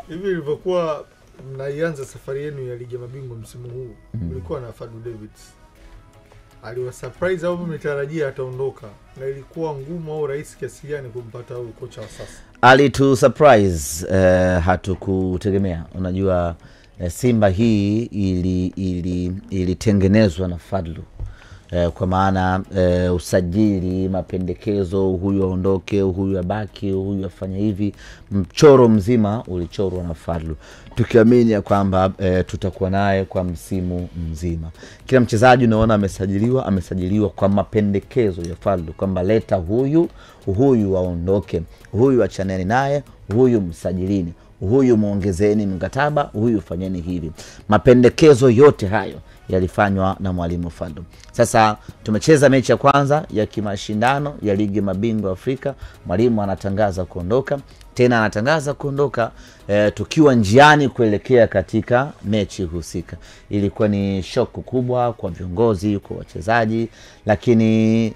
Hivi ilivyokuwa mnaianza safari yenu ya ligi ya mabingwa msimu huu, mlikuwa na Fadlu Davids. Aliwa surprise au mmetarajia ataondoka? Na ilikuwa ngumu au rahisi kiasi gani kumpata huyu kocha wa sasa? Alitu surprise, hatukutegemea. Unajua Simba hii ilitengenezwa na Fadlu. Kwa maana usajili, mapendekezo, huyu aondoke, huyu abaki, huyu afanye hivi, mchoro mzima ulichorwa na Fadlu. Tukiamini ya kwamba tutakuwa naye kwa msimu mzima. Kila mchezaji unaona amesajiliwa kwa mapendekezo ya Fadlu, kwamba leta huyu aondoke, huyu achaneni naye, huyu msajilini, huyu muongezeni mkataba, huyu fanyeni hivi. Mapendekezo yote hayo yalifanywa na mwalimu Fadlu. Sasa tumecheza mechi ya kwanza ya kimashindano ya ligi mabingwa Afrika, mwalimu anatangaza kuondoka, tena anatangaza kuondoka tukiwa njiani kuelekea katika mechi husika. Ilikuwa ni shock kubwa kwa viongozi, kwa wachezaji, lakini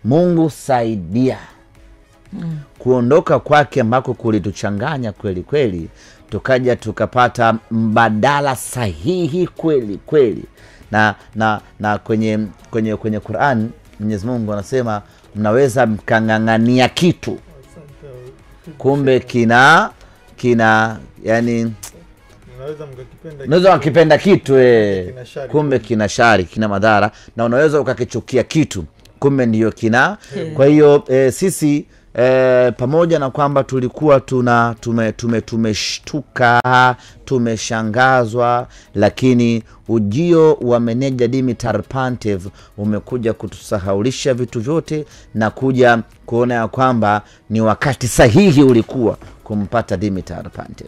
Mungu saidia. Kuondoka kwake ambako kulituchanganya kweli kweli, tukaja tukapata mbadala sahihi kweli kweli. Na kwenye Qur'an Mwenyezi Mungu anasema mnaweza mkangangania kitu, kumbe kina yani unaweza mkipenda kitu kumbe kina shari, kina madhara, na unaweza ukakichukia kitu kumbe ndio kina. Kwa hiyo sisi pamoja na kwamba tulikuwa tumeshtuka, tumeshangazwa, lakini ujio wa meneja Dimitar Pantev umekuja kutusahaulisha vitu vyote na kuja kuona ya kwamba ni wakati sahihi ulikuwa kumpata Dimitar Pantev.